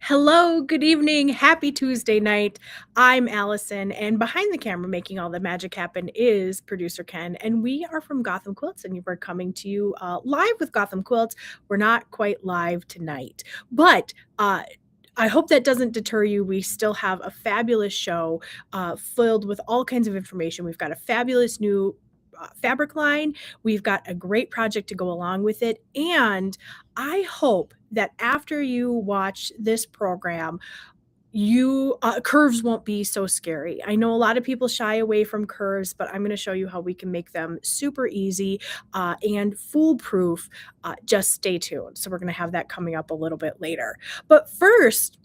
Hello, good evening, happy Tuesday night. I'm Allison, and behind the camera making all the magic happen is producer Ken, and we are from Gotham Quilts, and we're coming to you live with Gotham Quilts. We're not quite live tonight, but I hope that doesn't deter you. We still have a fabulous show filled with all kinds of information. We've got a fabulous new fabric line. We've got a great project to go along with it. And I hope that after you watch this program, you curves won't be so scary. I know a lot of people shy away from curves, but I'm going to show you how we can make them super easy and foolproof. Just stay tuned. So we're going to have that coming up a little bit later. But first,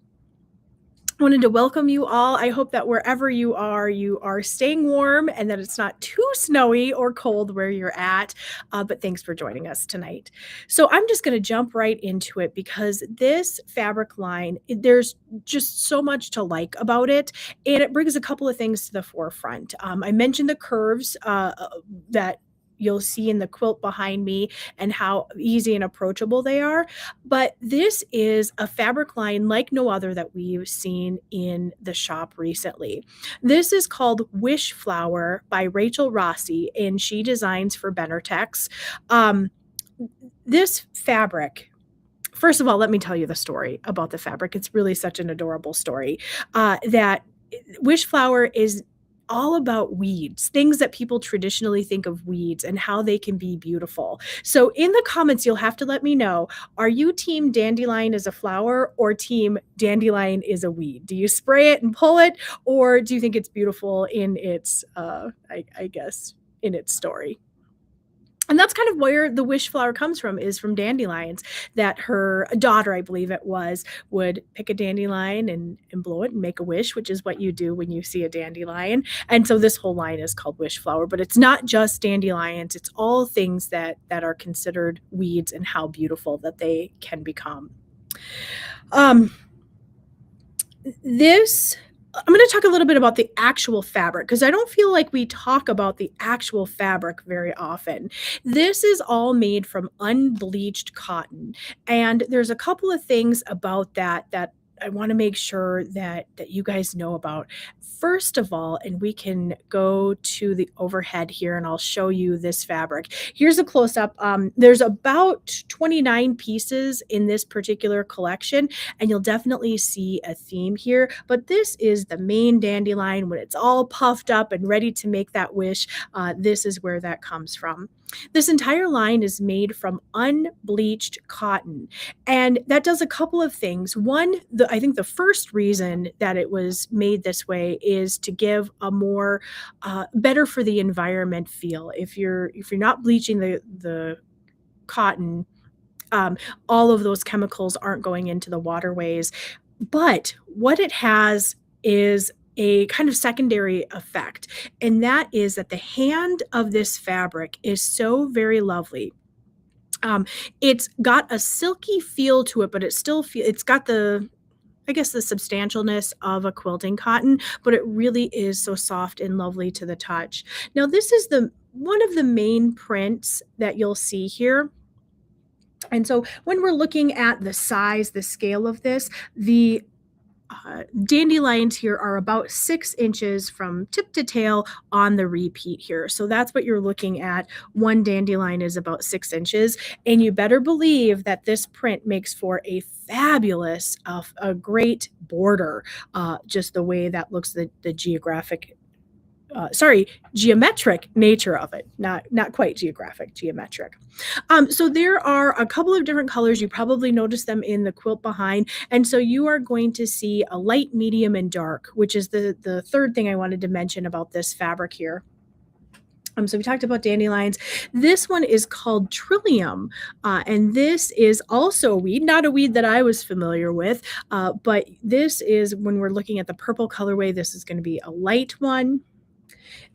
wanted to welcome you all. I hope that wherever you are staying warm and that it's not too snowy or cold where you're at. But thanks for joining us tonight. So I'm just going to jump right into it because this fabric line, there's just so much to like about it. And it brings a couple of things to the forefront. I mentioned the curves that you'll see in the quilt behind me and how easy and approachable they are. But this is a fabric line like no other that we've seen in the shop recently. This is called Wishflower by Rachel Rossi, and she designs for OEKO-TEX. This fabric, first of all, let me tell you the story about the fabric. It's really such an adorable story that Wishflower is all about weeds, things that people traditionally think of weeds and how they can be beautiful. So in the comments, you'll have to let me know, are you team dandelion is a flower or team dandelion is a weed? Do you spray it and pull it, or do you think it's beautiful in its, I guess, in its story? And that's kind of where the wish flower comes from, is from dandelions, that her daughter, I believe it was, would pick a dandelion and blow it and make a wish, which is what you do when you see a dandelion. And so this whole line is called wish flower, but it's not just dandelions. It's all things that are considered weeds and how beautiful that they can become. This I'm going to talk a little bit about the actual fabric because I don't feel like we talk about the actual fabric very often. This is all made from unbleached cotton, and there's a couple of things about that I want to make sure that you guys know about. First of all, and we can go to the overhead here and I'll show you this fabric. Here's a close-up. There's about 29 pieces in this particular collection, and you'll definitely see a theme here. But this is the main dandelion when it's all puffed up and ready to make that wish. This is where that comes from. This entire line is made from unbleached cotton, and that does a couple of things. One, I think the first reason that it was made this way is to give a more better for the environment feel. If you're not bleaching the cotton, all of those chemicals aren't going into the waterways. But what it has is a kind of secondary effect, and that is that the hand of this fabric is so very lovely. It's got a silky feel to it, but it's got the, I guess, the substantialness of a quilting cotton, but it really is so soft and lovely to the touch. Now, this is one of the main prints that you'll see here. And so when we're looking at the size, the scale of this, the dandelions here are about 6 inches from tip to tail on the repeat here. So that's what you're looking at. One dandelion is about 6 inches. And you better believe that this print makes for a fabulous, a great border, just the way that looks, the geometric nature of it, not quite geographic, geometric. So there are a couple of different colors. You probably noticed them in the quilt behind. And so you are going to see a light, medium, and dark, which is the third thing I wanted to mention about this fabric here. So we talked about dandelions. This one is called Trillium, and this is also a weed, not a weed that I was familiar with, but this is, when we're looking at the purple colorway, this is going to be a light one.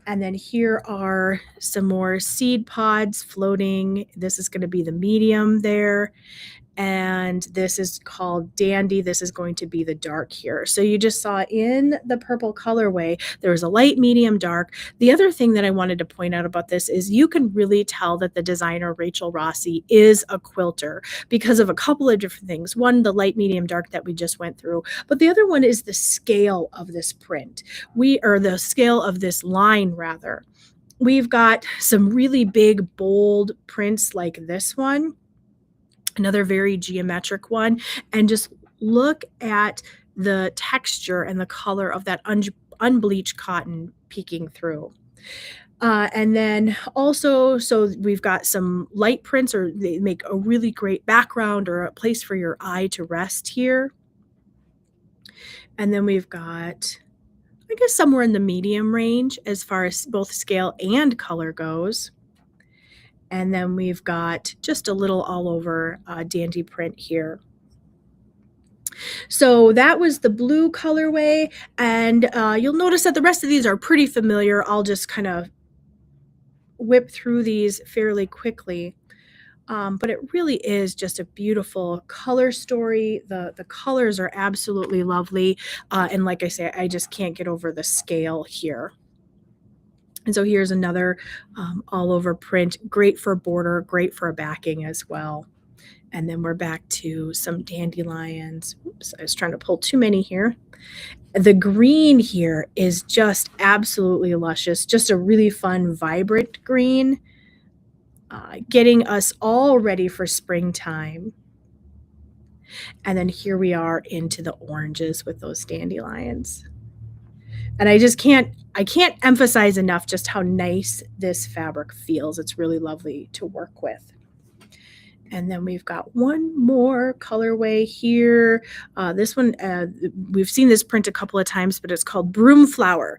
And then here are some more seed pods floating. This is going to be the medium there. and this is called Dandy. This is going to be the dark here. So you just saw in the purple colorway, there was a light, medium, dark. The other thing that I wanted to point out about this is you can really tell that the designer, Rachel Rossi, is a quilter because of a couple of different things. One, the light, medium, dark that we just went through, but the other one is the scale of this print. Or the scale of this line rather. We've got some really big, bold prints like this one, another very geometric one, and just look at the texture and the color of that unbleached cotton peeking through. And then also, so we've got some light prints, or they make a really great background or a place for your eye to rest here. And then we've got, I guess, somewhere in the medium range as far as both scale and color goes. And then we've got just a little all over dandy print here. So that was the blue colorway, and you'll notice that the rest of these are pretty familiar. I'll just kind of whip through these fairly quickly. But it really is just a beautiful color story. The colors are absolutely lovely. And like I say, I just can't get over the scale here. And so here's another all over print, great for border, great for a backing as well. And then we're back to some dandelions. Oops, I was trying to pull too many here. The green here is just absolutely luscious, just a really fun, vibrant green, getting us all ready for springtime. And then here we are into the oranges with those dandelions. And I can't emphasize enough just how nice this fabric feels. It's really lovely to work with. And then we've got one more colorway here. This one, we've seen this print a couple of times, but it's called Broomflower.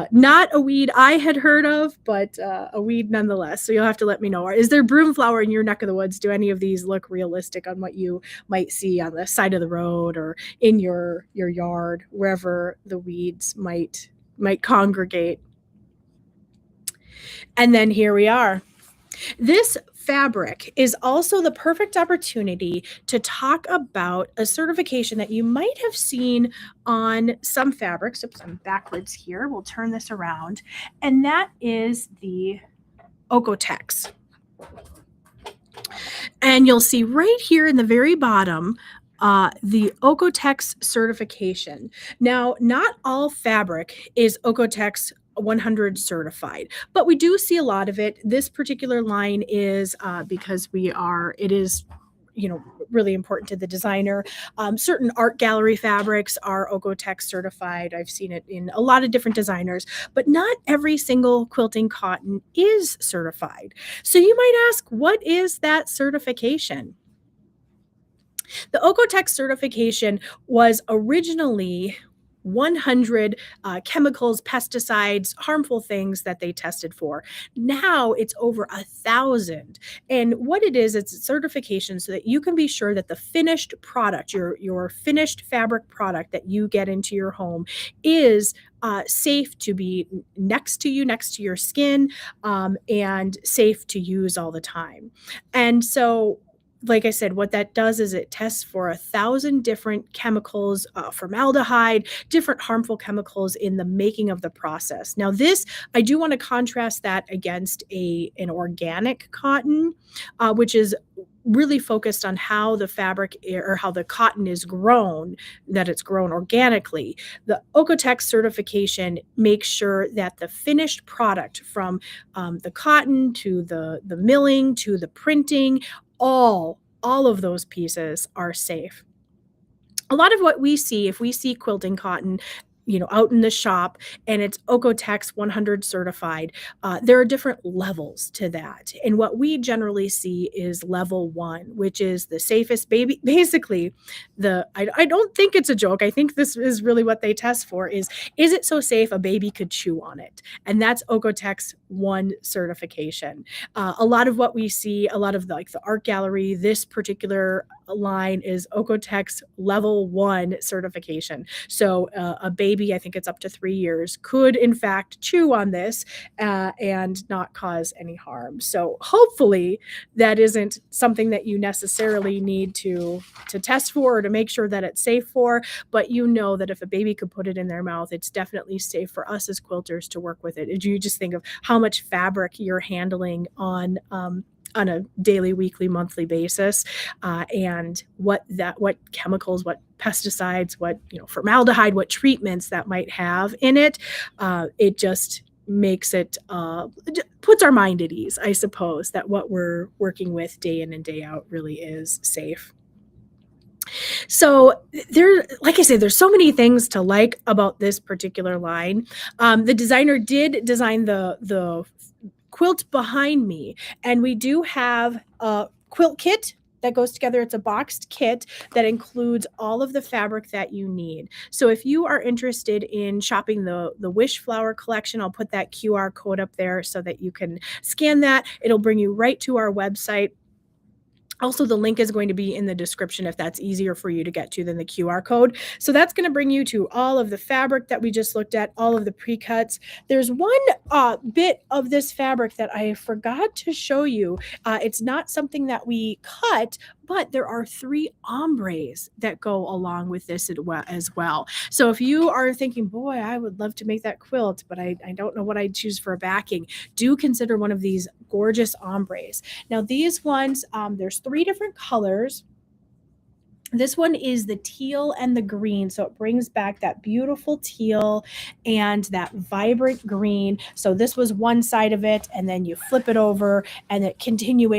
Not a weed I had heard of, but a weed nonetheless. So you'll have to let me know. Is there broomflower in your neck of the woods? Do any of these look realistic on what you might see on the side of the road or in your yard, wherever the weeds might congregate? And then here we are. This fabric is also the perfect opportunity to talk about a certification that you might have seen on some fabrics. Oops, I'm backwards here. We'll turn this around. And that is the OEKO-TEX. And you'll see right here in the very bottom, the OEKO-TEX certification. Now, not all fabric is OEKO-TEX 100 certified, but we do see a lot of it. This particular line is because it is, really important to the designer. Certain art gallery fabrics are OEKO-TEX certified. I've seen it in a lot of different designers, but not every single quilting cotton is certified. So you might ask, what is that certification? The OEKO-TEX certification was originally 100 chemicals, pesticides, harmful things that they tested for. Now it's over 1,000. And what it is, it's a certification so that you can be sure that the finished product, your finished fabric product that you get into your home is safe to be next to your skin, and safe to use all the time. And so, like I said, what that does is it tests for 1,000 different chemicals, formaldehyde, different harmful chemicals in the making of the process. Now, this, I do want to contrast that against an organic cotton, which is really focused on how the fabric or how the cotton is grown, that it's grown organically. The OEKO-TEX certification makes sure that the finished product, from the cotton to the milling to the printing, all of those pieces are safe. A lot of what we see, if we see quilting cotton, out in the shop and it's OEKO-TEX 100 certified, there are different levels to that. And what we generally see is level 1, which is the safest. Basically, I don't think it's a joke. I think this is really what they test for is it so safe a baby could chew on it? And that's OEKO-TEX 1 certification. A lot of what we see, a lot of the art gallery, this particular line is OEKO-TEX level 1 certification. So a baby, I think it's up to 3 years, could in fact chew on this and not cause any harm. So hopefully that isn't something that you necessarily need to test for or to make sure that it's safe for, but you know that if a baby could put it in their mouth, it's definitely safe for us as quilters to work with it. You just think of how much fabric you're handling on a daily, weekly, monthly basis, and what chemicals, what pesticides, what formaldehyde, what treatments that might have in it. It just makes it puts our mind at ease, I suppose, that what we're working with day in and day out really is safe. So like I said, there's so many things to like about this particular line. The designer did design the quilt behind me, and we do have a quilt kit that goes together. It's a boxed kit that includes all of the fabric that you need. So if you are interested in shopping the Wishflower collection, I'll put that QR code up there so that you can scan that. It'll bring you right to our website. Also, the link is going to be in the description if that's easier for you to get to than the QR code. So that's going to bring you to all of the fabric that we just looked at, all of the pre-cuts. There's one bit of this fabric that I forgot to show you. It's not something that we cut, but there are 3 ombres that go along with this as well. So if you are thinking, boy, I would love to make that quilt, but I don't know what I'd choose for a backing, do consider one of these gorgeous ombres. Now these ones, there's 3 different colors. This one is the teal and the green, so it brings back that beautiful teal and that vibrant green. So this was one side of it, and then you flip it over, and it continues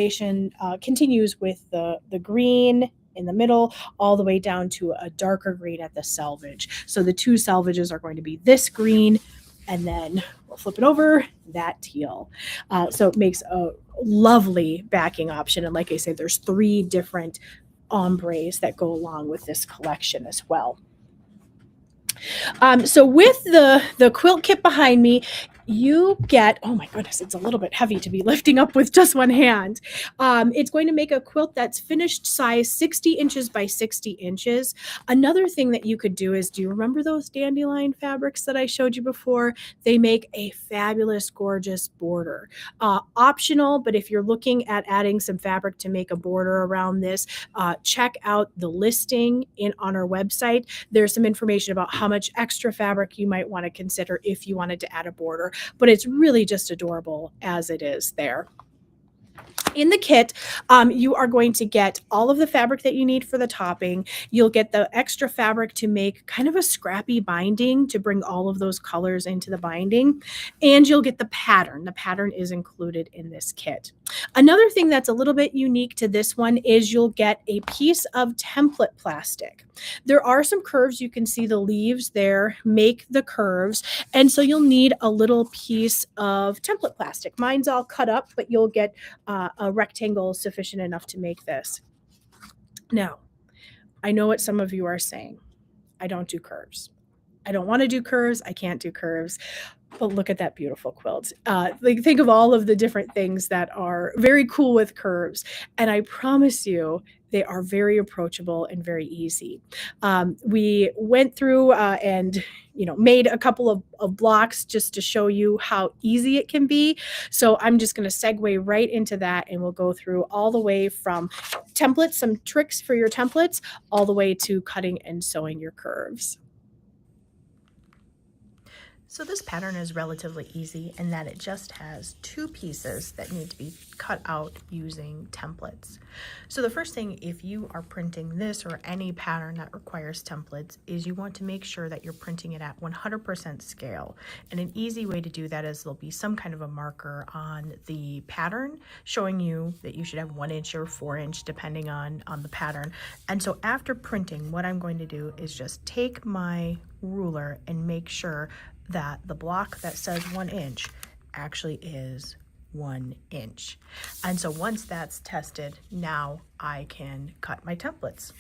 with the green in the middle all the way down to a darker green at the selvage. So the 2 selvages are going to be this green, and then we'll flip it over, that teal. So it makes a lovely backing option. And like I say, there's 3 different ombres that go along with this collection as well. So with the quilt kit behind me, you get, oh my goodness, it's a little bit heavy to be lifting up with just one hand. It's going to make a quilt that's finished size 60 inches by 60 inches. Another thing that you could do is, do you remember those dandelion fabrics that I showed you before? They make a fabulous, gorgeous border. Optional, but if you're looking at adding some fabric to make a border around this, check out the listing on our website. There's some information about how much extra fabric you might want to consider if you wanted to add a border, but it's really just adorable as it is there. In the kit, you are going to get all of the fabric that you need for the topping. You'll get the extra fabric to make kind of a scrappy binding to bring all of those colors into the binding. And you'll get the pattern. The pattern is included in this kit. Another thing that's a little bit unique to this one is you'll get a piece of template plastic. There are some curves. You can see the leaves there make the curves. And so you'll need a little piece of template plastic. Mine's all cut up, but you'll get a rectangle sufficient enough to make this. Now, I know what some of you are saying. I don't do curves. I don't want to do curves. I can't do curves. But look at that beautiful quilt. Think of all of the different things that are very cool with curves. And I promise you, they are very approachable and very easy. We went through and made a couple of blocks just to show you how easy it can be. So I'm just going to segue right into that, and we'll go through all the way from templates, some tricks for your templates, all the way to cutting and sewing your curves. So this pattern is relatively easy in that it just has 2 pieces that need to be cut out using templates. So the first thing, if you are printing this or any pattern that requires templates, is you want to make sure that you're printing it at 100% scale. And an easy way to do that is there'll be some kind of a marker on the pattern showing you that you should have 1 inch or 4 inch depending on the pattern. And so after printing, what I'm going to do is just take my ruler and make sure that the block that says 1 inch actually is 1 inch. And so once that's tested, now I can cut my templates.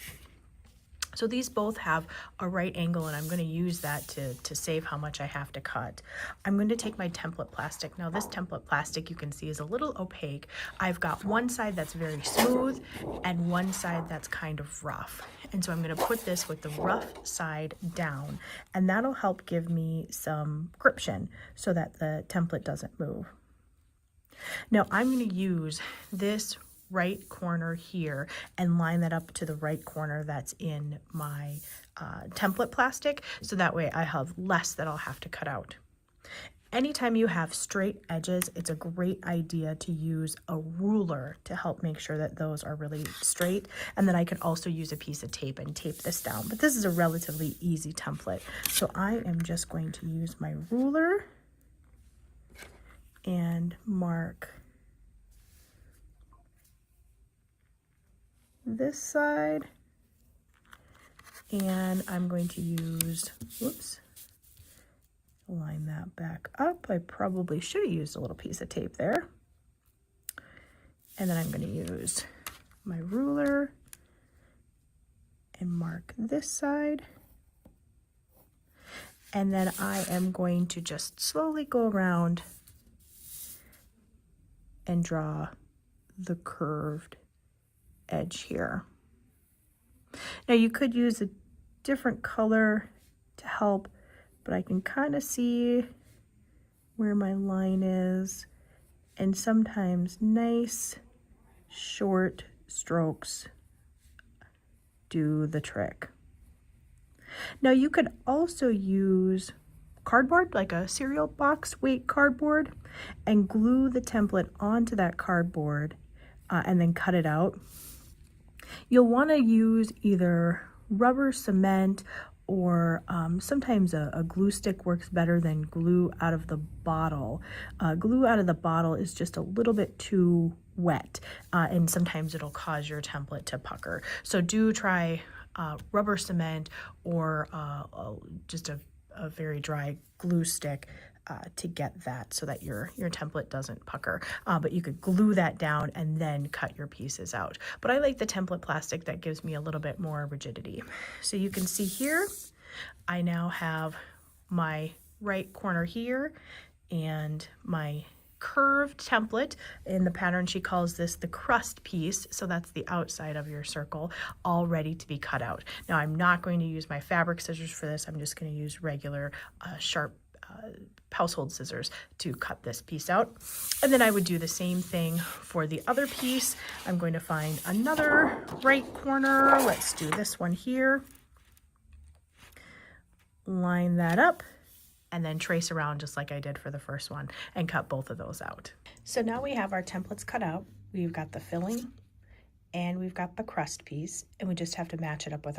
So these both have a right angle, and I'm going to use that to save how much I have to cut. I'm going to take my template plastic. Now this template plastic, you can see, is a little opaque. I've got one side that's very smooth and one side that's kind of rough. And so I'm going to put this with the rough side down, and that'll help give me some gription so that the template doesn't move. Now I'm going to use this right corner here and line that up to the right corner that's in my template plastic, so that way I have less that I'll have to cut out. Anytime you have straight edges, it's a great idea to use a ruler to help make sure that those are really straight. And then I could also use a piece of tape and tape this down, but this is a relatively easy template. So I am just going to use my ruler and mark this side, and I'm going to use, line that back up. I probably should have used a little piece of tape there. And then I'm going to use my ruler and mark this side. And then I am going to just slowly go around and draw the curved edge here. Now you could use a different color to help, but I can kind of see where my line is, and sometimes nice short strokes do the trick. Now you could also use cardboard, like a cereal box weight cardboard, and glue the template onto that cardboard and then cut it out. You'll want to use either rubber cement or sometimes a glue stick works better than glue out of the bottle. Glue out of the bottle is just a little bit too wet, and sometimes it'll cause your template to pucker. So do try rubber cement or just a very dry glue stick to get that so that your template doesn't pucker. But you could glue that down and then cut your pieces out. But I like the template plastic that gives me a little bit more rigidity. So you can see here, I now have my right corner here and my curved template. In the pattern, she calls this the crust piece, so that's the outside of your circle, all ready to be cut out. Now I'm not going to use my fabric scissors for this. I'm just going to use regular sharp household scissors to cut this piece out. And then I would do the same thing for the other piece. I'm going to find another right corner. Let's do this one here. Line that up and then trace around just like I did for the first one and cut both of those out. So now we have our templates cut out. We've got the filling and we've got the crust piece, and we just have to match it up with our